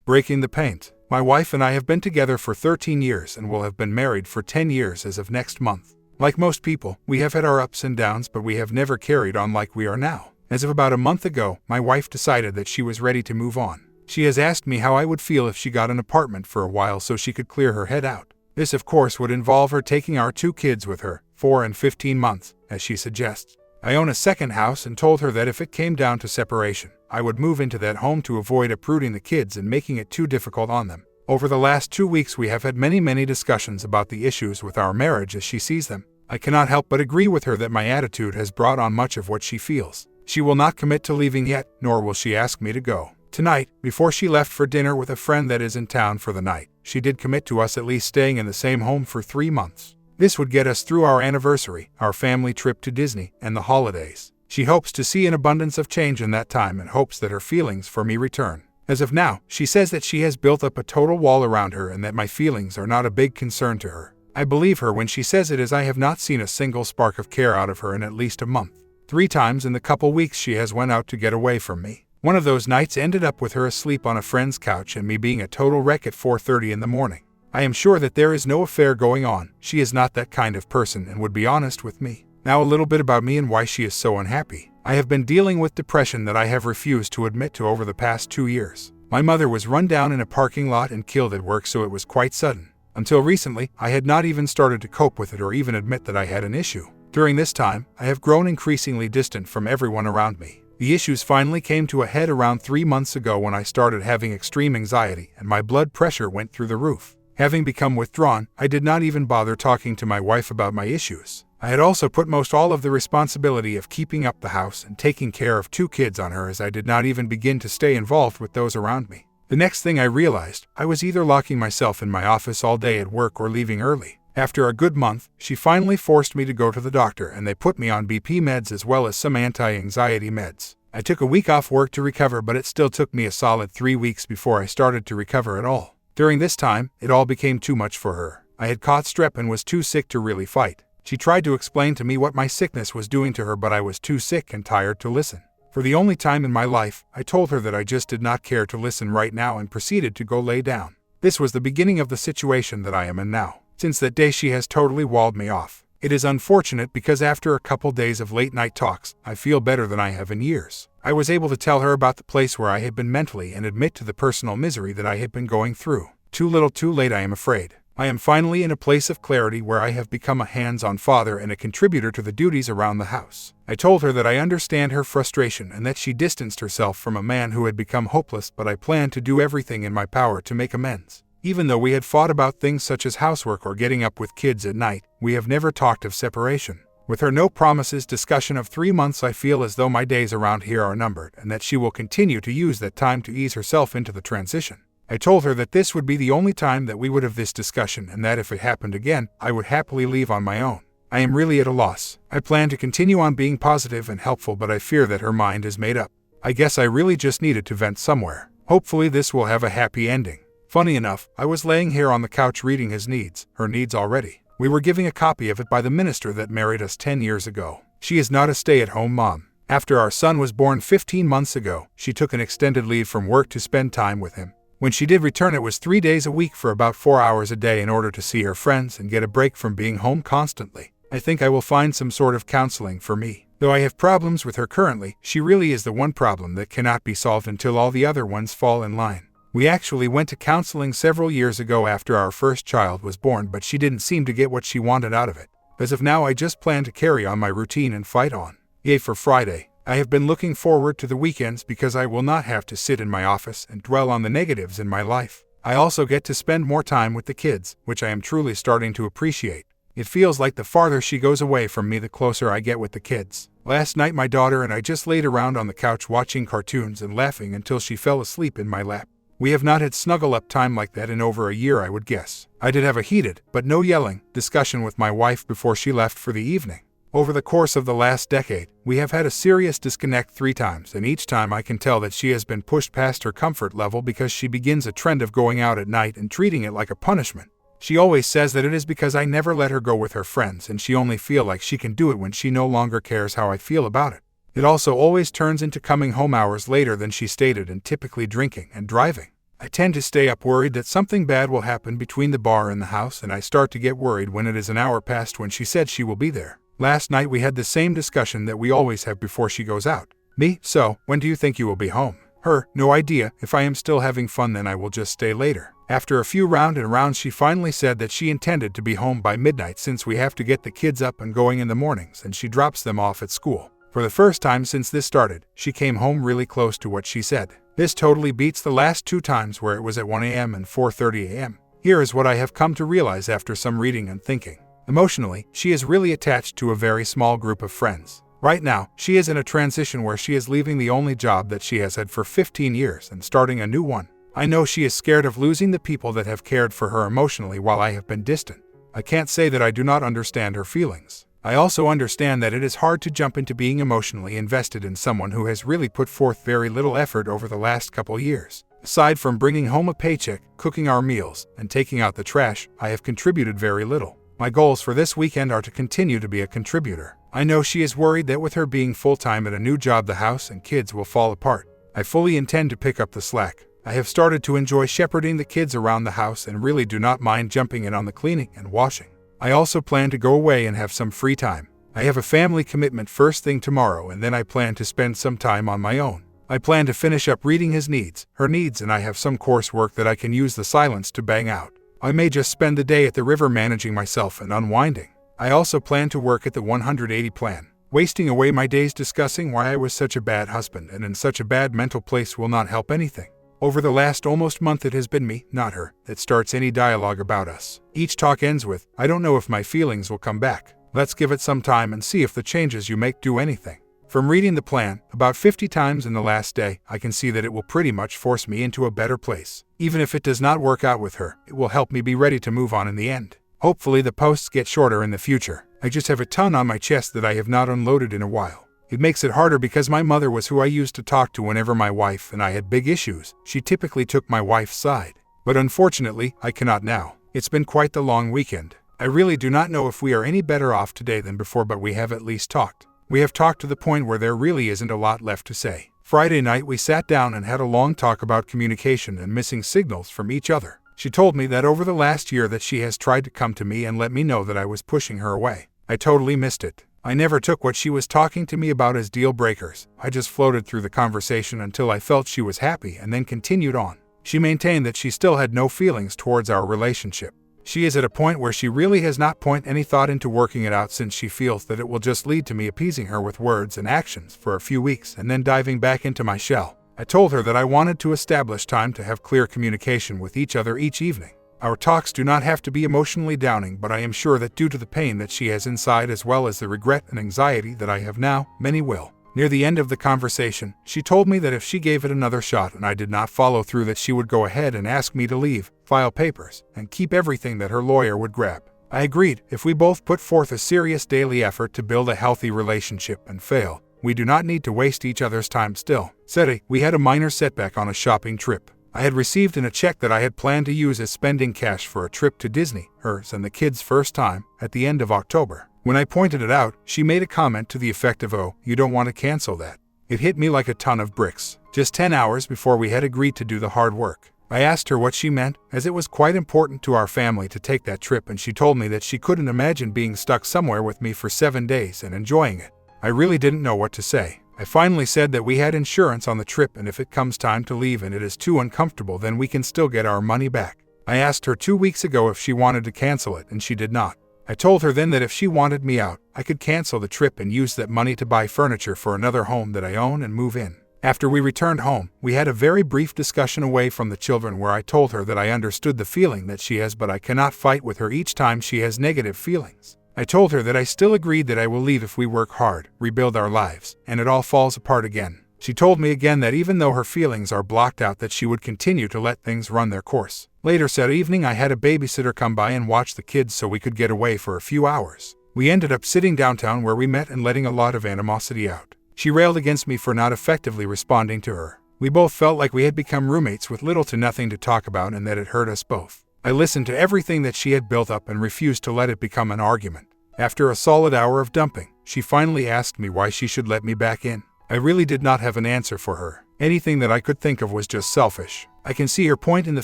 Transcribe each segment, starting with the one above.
Breaking the paint. My wife and I have been together for 13 years and will have been married for 10 years as of next month. Like most people, we have had our ups and downs, but we have never carried on like we are now. As of about a month ago, my wife decided that she was ready to move on. She has asked me how I would feel if she got an apartment for a while so she could clear her head out. This, of course, would involve her taking our 2 kids with her, 4 and 15 months, as she suggests. I own a second house and told her that if it came down to separation, I would move into that home to avoid uprooting the kids and making it too difficult on them. Over the last 2 weeks we have had many discussions about the issues with our marriage as she sees them. I cannot help but agree with her that my attitude has brought on much of what she feels. She will not commit to leaving yet, nor will she ask me to go. Tonight, before she left for dinner with a friend that is in town for the night, she did commit to us at least staying in the same home for 3 months. This would get us through our anniversary, our family trip to Disney, and the holidays. She hopes to see an abundance of change in that time and hopes that her feelings for me return. As of now, she says that she has built up a total wall around her and that my feelings are not a big concern to her. I believe her when she says it, as I have not seen a single spark of care out of her in at least a month. 3 times in the couple weeks she has went out to get away from me. One of those nights ended up with her asleep on a friend's couch and me being a total wreck at 4:30 in the morning. I am sure that there is no affair going on. She is not that kind of person and would be honest with me. Now a little bit about me and why she is so unhappy. I have been dealing with depression that I have refused to admit to over the past 2 years. My mother was run down in a parking lot and killed at work, so it was quite sudden. Until recently, I had not even started to cope with it or even admit that I had an issue. During this time, I have grown increasingly distant from everyone around me. The issues finally came to a head around 3 months ago when I started having extreme anxiety and my blood pressure went through the roof. Having become withdrawn, I did not even bother talking to my wife about my issues. I had also put most all of the responsibility of keeping up the house and taking care of 2 kids on her, as I did not even begin to stay involved with those around me. The next thing I realized, I was either locking myself in my office all day at work or leaving early. After a good month, she finally forced me to go to the doctor and they put me on BP meds as well as some anti-anxiety meds. I took a week off work to recover, but it still took me a solid 3 weeks before I started to recover at all. During this time, it all became too much for her. I had caught strep and was too sick to really fight. She tried to explain to me what my sickness was doing to her, but I was too sick and tired to listen. For the only time in my life, I told her that I just did not care to listen right now and proceeded to go lay down. This was the beginning of the situation that I am in now. Since that day she has totally walled me off. It is unfortunate because after a couple days of late night talks, I feel better than I have in years. I was able to tell her about the place where I had been mentally and admit to the personal misery that I had been going through. Too little too late, I am afraid. I am finally in a place of clarity where I have become a hands-on father and a contributor to the duties around the house. I told her that I understand her frustration and that she distanced herself from a man who had become hopeless, but I planned to do everything in my power to make amends. Even though we had fought about things such as housework or getting up with kids at night, we have never talked of separation. With her no promises discussion of 3 months, I feel as though my days around here are numbered and that she will continue to use that time to ease herself into the transition. I told her that this would be the only time that we would have this discussion and that if it happened again, I would happily leave on my own. I am really at a loss. I plan to continue on being positive and helpful, but I fear that her mind is made up. I guess I really just needed to vent somewhere. Hopefully this will have a happy ending. Funny enough, I was laying here on the couch reading her needs already. We were giving a copy of it by the minister that married us 10 years ago. She is not a stay-at-home mom. After our son was born 15 months ago, she took an extended leave from work to spend time with him. When she did return, it was 3 days a week for about 4 hours a day in order to see her friends and get a break from being home constantly. I think I will find some sort of counseling for me. Though I have problems with her currently, she really is the one problem that cannot be solved until all the other ones fall in line. We actually went to counseling several years ago after our first child was born, but she didn't seem to get what she wanted out of it. As of now, I just plan to carry on my routine and fight on. Yay for Friday. I have been looking forward to the weekends because I will not have to sit in my office and dwell on the negatives in my life. I also get to spend more time with the kids, which I am truly starting to appreciate. It feels like the farther she goes away from me, the closer I get with the kids. Last night my daughter and I just laid around on the couch watching cartoons and laughing until she fell asleep in my lap. We have not had snuggle-up time like that in over a year, I would guess. I did have a heated, but no yelling, discussion with my wife before she left for the evening. Over the course of the last decade, we have had a serious disconnect 3 times, and each time I can tell that she has been pushed past her comfort level because she begins a trend of going out at night and treating it like a punishment. She always says that it is because I never let her go with her friends and she only feels like she can do it when she no longer cares how I feel about it. It also always turns into coming home hours later than she stated and typically drinking and driving. I tend to stay up worried that something bad will happen between the bar and the house, and I start to get worried when it is an hour past when she said she will be there. Last night we had the same discussion that we always have before she goes out. Me, so, when do you think you will be home? Her, no idea. If I am still having fun, then I will just stay later. After a few rounds and rounds, she finally said that she intended to be home by midnight since we have to get the kids up and going in the mornings and she drops them off at school. For the first time since this started, she came home really close to what she said. This totally beats the last 2 times where it was at 1 a.m. and 4:30 a.m. Here is what I have come to realize after some reading and thinking. Emotionally, she is really attached to a very small group of friends. Right now, she is in a transition where she is leaving the only job that she has had for 15 years and starting a new one. I know she is scared of losing the people that have cared for her emotionally while I have been distant. I can't say that I do not understand her feelings. I also understand that it is hard to jump into being emotionally invested in someone who has really put forth very little effort over the last couple years. Aside from bringing home a paycheck, cooking our meals, and taking out the trash, I have contributed very little. My goals for this weekend are to continue to be a contributor. I know she is worried that with her being full-time at a new job, the house and kids will fall apart. I fully intend to pick up the slack. I have started to enjoy shepherding the kids around the house and really do not mind jumping in on the cleaning and washing. I also plan to go away and have some free time. I have a family commitment first thing tomorrow, and then I plan to spend some time on my own. I plan to finish up reading his needs, her needs, and I have some coursework that I can use the silence to bang out. I may just spend the day at the river managing myself and unwinding. I also plan to work at the 180 plan. Wasting away my days discussing why I was such a bad husband and in such a bad mental place will not help anything. Over the last almost month it has been me, not her, that starts any dialogue about us. Each talk ends with, "I don't know if my feelings will come back. Let's give it some time and see if the changes you make do anything." From reading the plan, about 50 times in the last day, I can see that it will pretty much force me into a better place. Even if it does not work out with her, it will help me be ready to move on in the end. Hopefully the posts get shorter in the future. I just have a ton on my chest that I have not unloaded in a while. It makes it harder because my mother was who I used to talk to whenever my wife and I had big issues. She typically took my wife's side. But unfortunately, I cannot now. It's been quite the long weekend. I really do not know if we are any better off today than before, but we have at least talked. We have talked to the point where there really isn't a lot left to say. Friday night we sat down and had a long talk about communication and missing signals from each other. She told me that over the last year that she has tried to come to me and let me know that I was pushing her away. I totally missed it. I never took what she was talking to me about as deal breakers. I just floated through the conversation until I felt she was happy and then continued on. She maintained that she still had no feelings towards our relationship. She is at a point where she really has not put any thought into working it out since she feels that it will just lead to me appeasing her with words and actions for a few weeks and then diving back into my shell. I told her that I wanted to establish time to have clear communication with each other each evening. Our talks do not have to be emotionally downing, but I am sure that due to the pain that she has inside as well as the regret and anxiety that I have now, many will. Near the end of the conversation, she told me that if she gave it another shot and I did not follow through, that she would go ahead and ask me to leave, file papers, and keep everything that her lawyer would grab. I agreed. If we both put forth a serious daily effort to build a healthy relationship and fail, we do not need to waste each other's time still. Saturday, we had a minor setback on a shopping trip. I had received in a check that I had planned to use as spending cash for a trip to Disney, hers and the kids' first time, at the end of October. When I pointed it out, she made a comment to the effect of, "Oh, you don't want to cancel that." It hit me like a ton of bricks. Just 10 hours before we had agreed to do the hard work. I asked her what she meant, as it was quite important to our family to take that trip, and she told me that she couldn't imagine being stuck somewhere with me for 7 days and enjoying it. I really didn't know what to say. I finally said that we had insurance on the trip, and if it comes time to leave and it is too uncomfortable, then we can still get our money back. I asked her 2 weeks ago if she wanted to cancel it, and she did not. I told her then that if she wanted me out, I could cancel the trip and use that money to buy furniture for another home that I own and move in. After we returned home, we had a very brief discussion away from the children where I told her that I understood the feeling that she has, but I cannot fight with her each time she has negative feelings. I told her that I still agreed that I will leave if we work hard, rebuild our lives, and it all falls apart again. She told me again that even though her feelings are blocked out, that she would continue to let things run their course. Later that evening I had a babysitter come by and watch the kids so we could get away for a few hours. We ended up sitting downtown where we met and letting a lot of animosity out. She railed against me for not effectively responding to her. We both felt like we had become roommates with little to nothing to talk about and that it hurt us both. I listened to everything that she had built up and refused to let it become an argument. After a solid hour of dumping, she finally asked me why she should let me back in. I really did not have an answer for her. Anything that I could think of was just selfish. I can see her point in the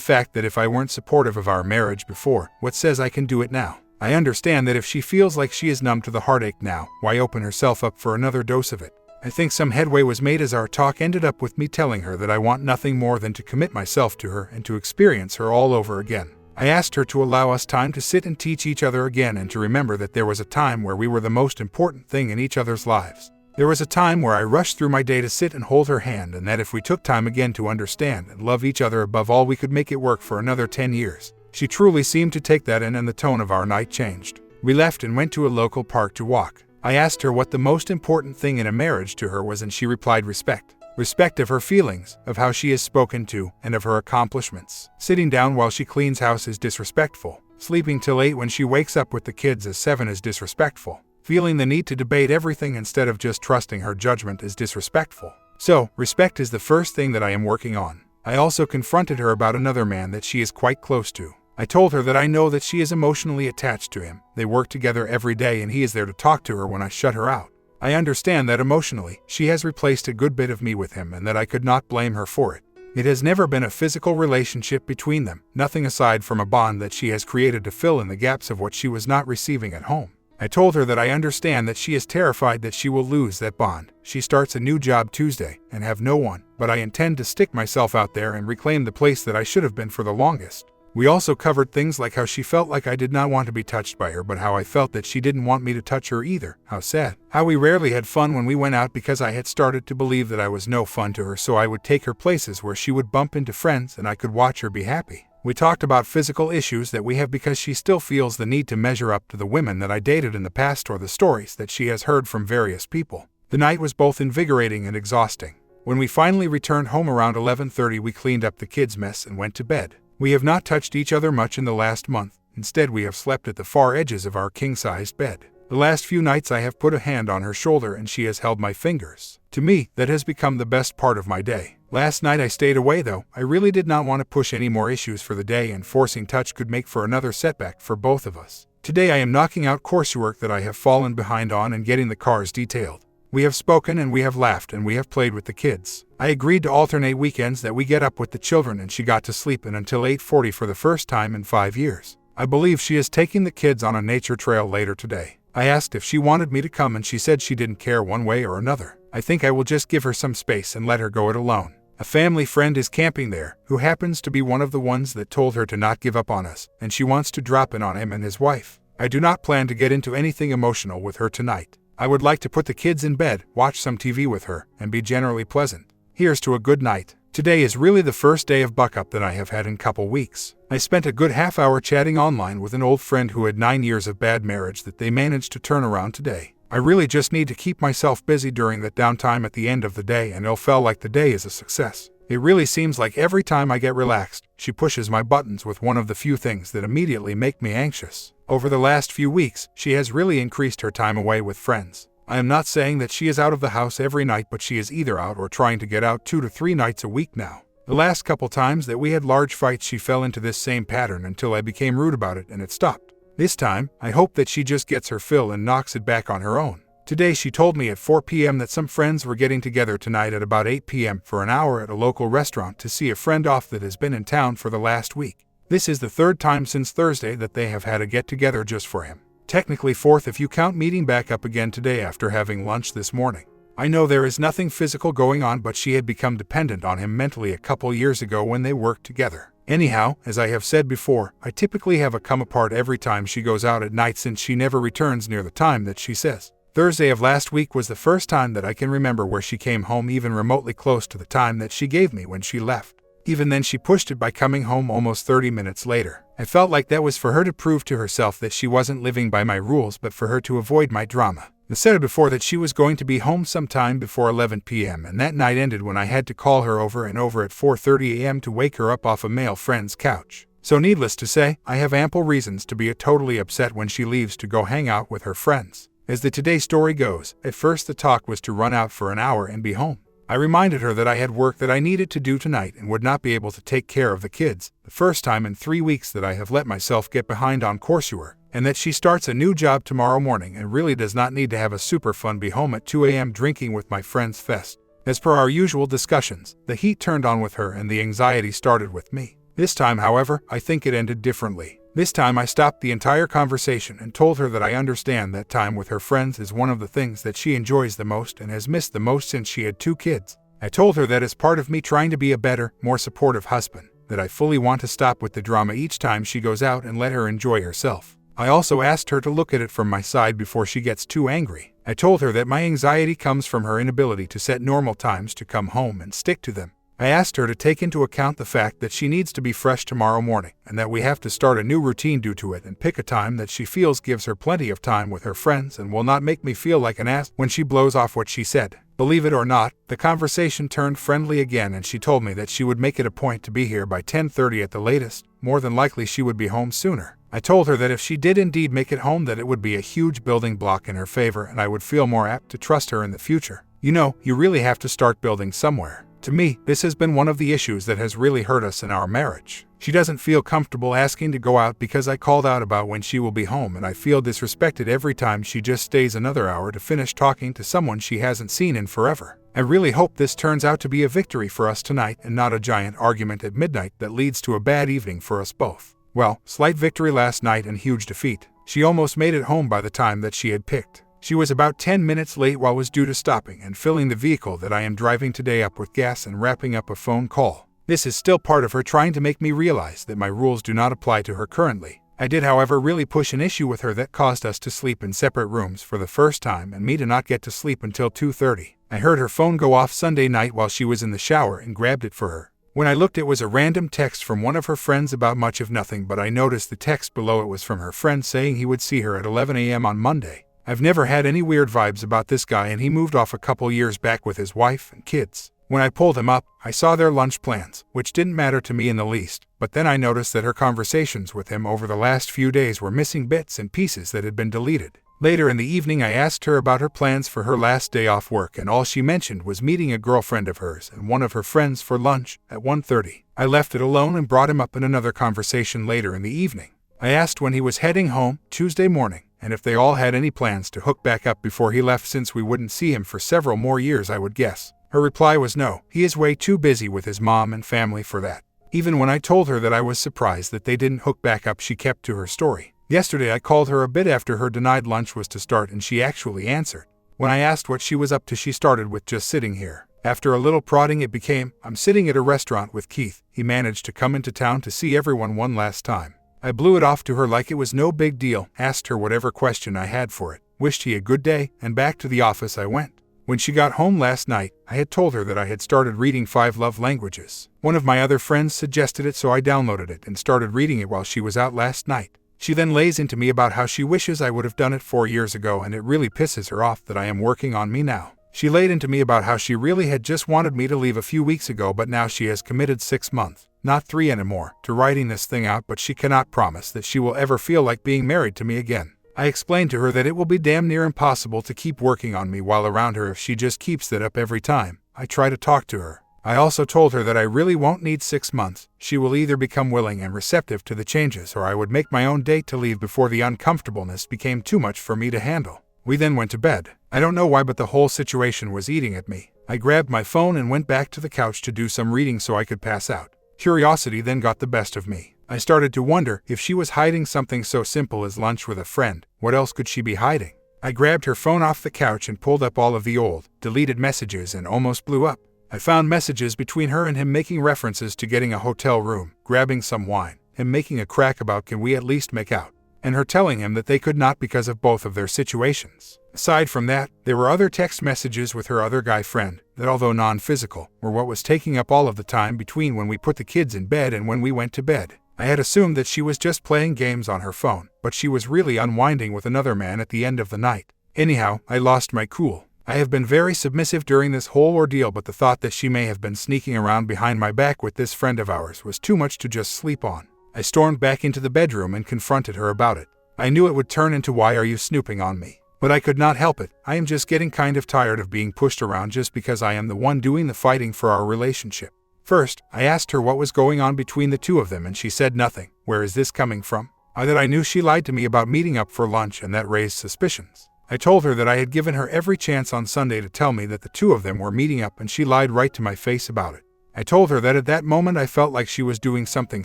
fact that if I weren't supportive of our marriage before, what says I can do it now? I understand that if she feels like she is numb to the heartache now, why open herself up for another dose of it? I think some headway was made as our talk ended up with me telling her that I want nothing more than to commit myself to her and to experience her all over again. I asked her to allow us time to sit and teach each other again and to remember that there was a time where we were the most important thing in each other's lives. There was a time where I rushed through my day to sit and hold her hand, and that if we took time again to understand and love each other above all, we could make it work for another 10 years. She truly seemed to take that in, and the tone of our night changed. We left and went to a local park to walk. I asked her what the most important thing in a marriage to her was, and she replied respect. Respect of her feelings, of how she is spoken to, and of her accomplishments. Sitting down while she cleans house is disrespectful. Sleeping till 8 when she wakes up with the kids at 7 is disrespectful. Feeling the need to debate everything instead of just trusting her judgment is disrespectful. So, respect is the first thing that I am working on. I also confronted her about another man that she is quite close to. I told her that I know that she is emotionally attached to him. They work together every day and he is there to talk to her when I shut her out. I understand that emotionally, she has replaced a good bit of me with him and that I could not blame her for it. It has never been a physical relationship between them, nothing aside from a bond that she has created to fill in the gaps of what she was not receiving at home. I told her that I understand that she is terrified that she will lose that bond. She starts a new job Tuesday and have no one, but I intend to stick myself out there and reclaim the place that I should have been for the longest. We also covered things like how she felt like I did not want to be touched by her, but how I felt that she didn't want me to touch her either. How sad. How we rarely had fun when we went out because I had started to believe that I was no fun to her, so I would take her places where she would bump into friends and I could watch her be happy. We talked about physical issues that we have because she still feels the need to measure up to the women that I dated in the past or the stories that she has heard from various people. The night was both invigorating and exhausting. When we finally returned home around 11:30, we cleaned up the kids' mess and went to bed. We have not touched each other much in the last month. Instead, we have slept at the far edges of our king-sized bed. The last few nights I have put a hand on her shoulder and she has held my fingers. To me, that has become the best part of my day. Last night I stayed away though. I really did not want to push any more issues for the day, and forcing touch could make for another setback for both of us. Today I am knocking out coursework that I have fallen behind on and getting the cars detailed. We have spoken and we have laughed and we have played with the kids. I agreed to alternate weekends that we get up with the children, and she got to sleep in until 8:40 for the first time in 5 years. I believe she is taking the kids on a nature trail later today. I asked if she wanted me to come and she said she didn't care one way or another. I think I will just give her some space and let her go it alone. A family friend is camping there, who happens to be one of the ones that told her to not give up on us, and she wants to drop in on him and his wife. I do not plan to get into anything emotional with her tonight. I would like to put the kids in bed, watch some TV with her, and be generally pleasant. Here's to a good night. Today is really the first day of buck-up that I have had in couple weeks. I spent a good half hour chatting online with an old friend who had 9 years of bad marriage that they managed to turn around today. I really just need to keep myself busy during that downtime at the end of the day, and it'll feel like the day is a success. It really seems like every time I get relaxed, she pushes my buttons with one of the few things that immediately make me anxious. Over the last few weeks, she has really increased her time away with friends. I am not saying that she is out of the house every night, but she is either out or trying to get out 2 to 3 nights a week now. The last couple times that we had large fights, she fell into this same pattern until I became rude about it and it stopped. This time, I hope that she just gets her fill and knocks it back on her own. Today she told me at 4 p.m. that some friends were getting together tonight at about 8 p.m. for an hour at a local restaurant to see a friend off that has been in town for the last week. This is the 3rd time since Thursday that they have had a get-together just for him. Technically 4th if you count meeting back up again today after having lunch this morning. I know there is nothing physical going on, but she had become dependent on him mentally a couple years ago when they worked together. Anyhow, as I have said before, I typically have a come apart every time she goes out at night, since she never returns near the time that she says. Thursday of last week was the first time that I can remember where she came home even remotely close to the time that she gave me when she left. Even then she pushed it by coming home almost 30 minutes later. I felt like that was for her to prove to herself that she wasn't living by my rules, but for her to avoid my drama. I said before that she was going to be home sometime before 11 p.m. and that night ended when I had to call her over at 4:30 a.m. to wake her up off a male friend's couch. So needless to say, I have ample reasons to be totally upset when she leaves to go hang out with her friends. As the Today story goes, at first the talk was to run out for an hour and be home. I reminded her that I had work that I needed to do tonight and would not be able to take care of the kids, the first time in 3 weeks that I have let myself get behind on coursework, and that she starts a new job tomorrow morning and really does not need to have a super fun be home at 2 a.m. drinking with my friends fest. As per our usual discussions, the heat turned on with her and the anxiety started with me. This time, however, I think it ended differently. This time I stopped the entire conversation and told her that I understand that time with her friends is one of the things that she enjoys the most and has missed the most since she had 2 kids. I told her that as part of me trying to be a better, more supportive husband, that I fully want to stop with the drama each time she goes out and let her enjoy herself. I also asked her to look at it from my side before she gets too angry. I told her that my anxiety comes from her inability to set normal times to come home and stick to them. I asked her to take into account the fact that she needs to be fresh tomorrow morning and that we have to start a new routine due to it and pick a time that she feels gives her plenty of time with her friends and will not make me feel like an ass when she blows off what she said. Believe it or not, the conversation turned friendly again and she told me that she would make it a point to be here by 10:30 at the latest. More than likely she would be home sooner. I told her that if she did indeed make it home that it would be a huge building block in her favor and I would feel more apt to trust her in the future. You know, you really have to start building somewhere. To me, this has been one of the issues that has really hurt us in our marriage. She doesn't feel comfortable asking to go out because I called out about when she will be home and I feel disrespected every time she just stays another hour to finish talking to someone she hasn't seen in forever. I really hope this turns out to be a victory for us tonight and not a giant argument at midnight that leads to a bad evening for us both. Well, slight victory last night and huge defeat. She almost made it home by the time that she had picked. She was about 10 minutes late while was due to stopping and filling the vehicle that I am driving today up with gas and wrapping up a phone call. This is still part of her trying to make me realize that my rules do not apply to her currently. I did, however, really push an issue with her that caused us to sleep in separate rooms for the first time and me to not get to sleep until 2:30. I heard her phone go off Sunday night while she was in the shower and grabbed it for her. When I looked, it was a random text from one of her friends about much of nothing, but I noticed the text below it was from her friend saying he would see her at 11 a.m. on Monday. I've never had any weird vibes about this guy and he moved off a couple years back with his wife and kids. When I pulled him up, I saw their lunch plans, which didn't matter to me in the least, but then I noticed that her conversations with him over the last few days were missing bits and pieces that had been deleted. Later in the evening I asked her about her plans for her last day off work and all she mentioned was meeting a girlfriend of hers and one of her friends for lunch at 1:30. I left it alone and brought him up in another conversation later in the evening. I asked when he was heading home Tuesday morning and if they all had any plans to hook back up before he left since we wouldn't see him for several more years, I would guess. Her reply was no, he is way too busy with his mom and family for that. Even when I told her that I was surprised that they didn't hook back up, she kept to her story. Yesterday I called her a bit after her denied lunch was to start and she actually answered. When I asked what she was up to, she started with just sitting here. After a little prodding it became, I'm sitting at a restaurant with Keith. He managed to come into town to see everyone one last time. I blew it off to her like it was no big deal, asked her whatever question I had for it, wished he a good day, and back to the office I went. When she got home last night, I had told her that I had started reading 5 Love Languages. One of my other friends suggested it, so I downloaded it and started reading it while she was out last night. She then lays into me about how she wishes I would have done it 4 years ago and it really pisses her off that I am working on me now. She laid into me about how she really had just wanted me to leave a few weeks ago, but now she has committed 6 months, not 3 anymore, to writing this thing out, but she cannot promise that she will ever feel like being married to me again. I explained to her that it will be damn near impossible to keep working on me while around her if she just keeps that up every time I try to talk to her. I also told her that I really won't need 6 months. She will either become willing and receptive to the changes or I would make my own date to leave before the uncomfortableness became too much for me to handle. We then went to bed. I don't know why, but the whole situation was eating at me. I grabbed my phone and went back to the couch to do some reading so I could pass out. Curiosity then got the best of me. I started to wonder if she was hiding something so simple as lunch with a friend. What else could she be hiding? I grabbed her phone off the couch and pulled up all of the old, deleted messages and almost blew up. I found messages between her and him making references to getting a hotel room, grabbing some wine, him making a crack about can we at least make out, and her telling him that they could not because of both of their situations. Aside from that, there were other text messages with her other guy friend that, although non-physical, were what was taking up all of the time between when we put the kids in bed and when we went to bed. I had assumed that she was just playing games on her phone, but she was really unwinding with another man at the end of the night. Anyhow, I lost my cool. I have been very submissive during this whole ordeal, but the thought that she may have been sneaking around behind my back with this friend of ours was too much to just sleep on. I stormed back into the bedroom and confronted her about it. I knew it would turn into why are you snooping on me? But I could not help it. I am just getting kind of tired of being pushed around just because I am the one doing the fighting for our relationship. First, I asked her what was going on between the two of them and she said nothing. Where is this coming from? That I knew she lied to me about meeting up for lunch and that raised suspicions. I told her that I had given her every chance on Sunday to tell me that the two of them were meeting up, and she lied right to my face about it. I told her that at that moment I felt like she was doing something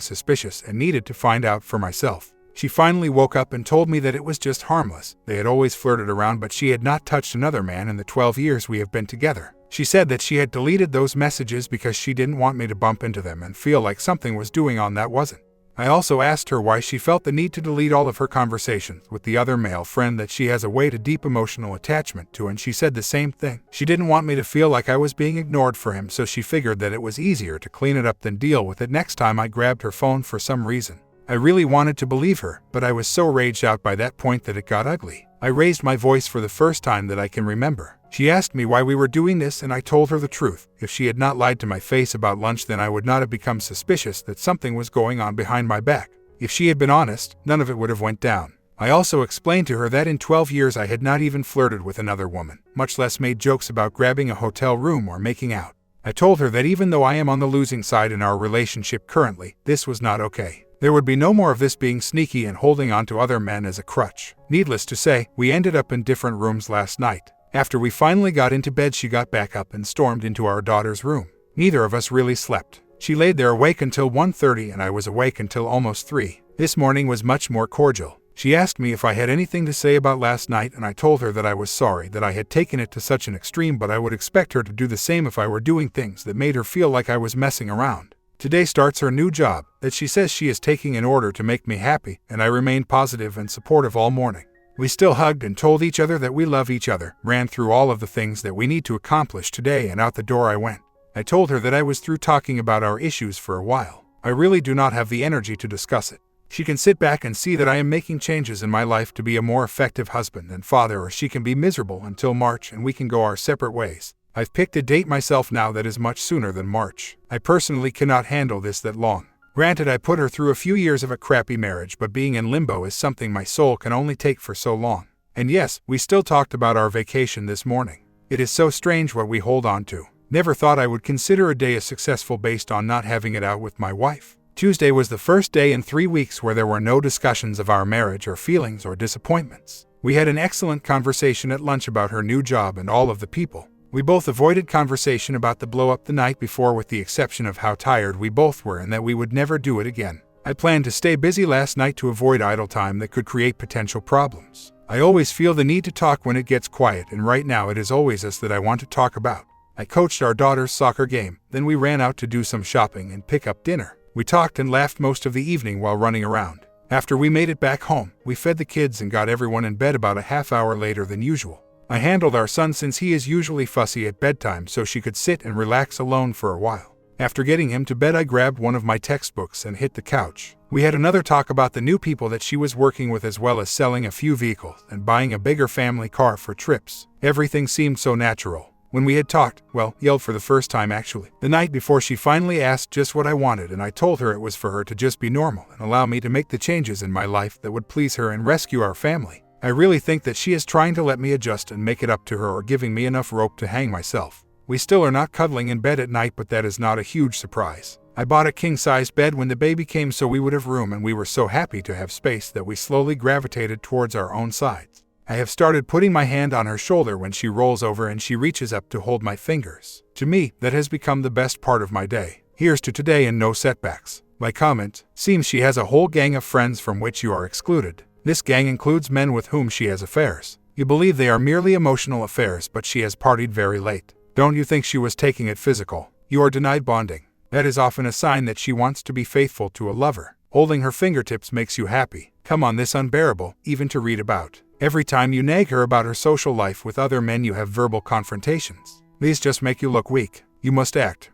suspicious and needed to find out for myself. She finally woke up and told me that it was just harmless. They had always flirted around, but she had not touched another man in the 12 years we have been together. She said that she had deleted those messages because she didn't want me to bump into them and feel like something was doing on that wasn't. I also asked her why she felt the need to delete all of her conversations with the other male friend that she has a way to deep emotional attachment to, and she said the same thing. She didn't want me to feel like I was being ignored for him, so she figured that it was easier to clean it up than deal with it next time I grabbed her phone for some reason. I really wanted to believe her, but I was so raged out by that point that it got ugly. I raised my voice for the first time that I can remember. She asked me why we were doing this, and I told her the truth. If she had not lied to my face about lunch, then I would not have become suspicious that something was going on behind my back. If she had been honest, none of it would have went down. I also explained to her that in 12 years I had not even flirted with another woman, much less made jokes about grabbing a hotel room or making out. I told her that even though I am on the losing side in our relationship currently, this was not okay. There would be no more of this being sneaky and holding on to other men as a crutch. Needless to say, we ended up in different rooms last night. After we finally got into bed, she got back up and stormed into our daughter's room. Neither of us really slept. She laid there awake until 1:30 and I was awake until almost 3. This morning was much more cordial. She asked me if I had anything to say about last night, and I told her that I was sorry that I had taken it to such an extreme, but I would expect her to do the same if I were doing things that made her feel like I was messing around. Today starts her new job that she says she is taking in order to make me happy, and I remained positive and supportive all morning. We still hugged and told each other that we love each other, ran through all of the things that we need to accomplish today, and out the door I went. I told her that I was through talking about our issues for a while. I really do not have the energy to discuss it. She can sit back and see that I am making changes in my life to be a more effective husband and father, or she can be miserable until March and we can go our separate ways. I've picked a date myself now that is much sooner than March. I personally cannot handle this that long. Granted, I put her through a few years of a crappy marriage, but being in limbo is something my soul can only take for so long. And yes, we still talked about our vacation this morning. It is so strange what we hold on to. Never thought I would consider a day as successful based on not having it out with my wife. Tuesday was the first day in 3 weeks where there were no discussions of our marriage or feelings or disappointments. We had an excellent conversation at lunch about her new job and all of the people. We both avoided conversation about the blow-up the night before, with the exception of how tired we both were and that we would never do it again. I planned to stay busy last night to avoid idle time that could create potential problems. I always feel the need to talk when it gets quiet, and right now it is always us that I want to talk about. I coached our daughter's soccer game, then we ran out to do some shopping and pick up dinner. We talked and laughed most of the evening while running around. After we made it back home, we fed the kids and got everyone in bed about a half hour later than usual. I handled our son since he is usually fussy at bedtime, so she could sit and relax alone for a while. After getting him to bed, I grabbed one of my textbooks and hit the couch. We had another talk about the new people that she was working with, as well as selling a few vehicles and buying a bigger family car for trips. Everything seemed so natural. When we had talked, yelled for the first time actually, the night before, she finally asked just what I wanted, and I told her it was for her to just be normal and allow me to make the changes in my life that would please her and rescue our family. I really think that she is trying to let me adjust and make it up to her, or giving me enough rope to hang myself. We still are not cuddling in bed at night, but that is not a huge surprise. I bought a king-sized bed when the baby came so we would have room, and we were so happy to have space that we slowly gravitated towards our own sides. I have started putting my hand on her shoulder when she rolls over and she reaches up to hold my fingers. To me, that has become the best part of my day. Here's to today and no setbacks. My comment: seems she has a whole gang of friends from which you are excluded. This gang includes men with whom she has affairs. You believe they are merely emotional affairs, but she has partied very late. Don't you think she was taking it physical? You are denied bonding. That is often a sign that she wants to be faithful to a lover. Holding her fingertips makes you happy. Come on, this unbearable, even to read about. Every time you nag her about her social life with other men, you have verbal confrontations. These just make you look weak. You must act.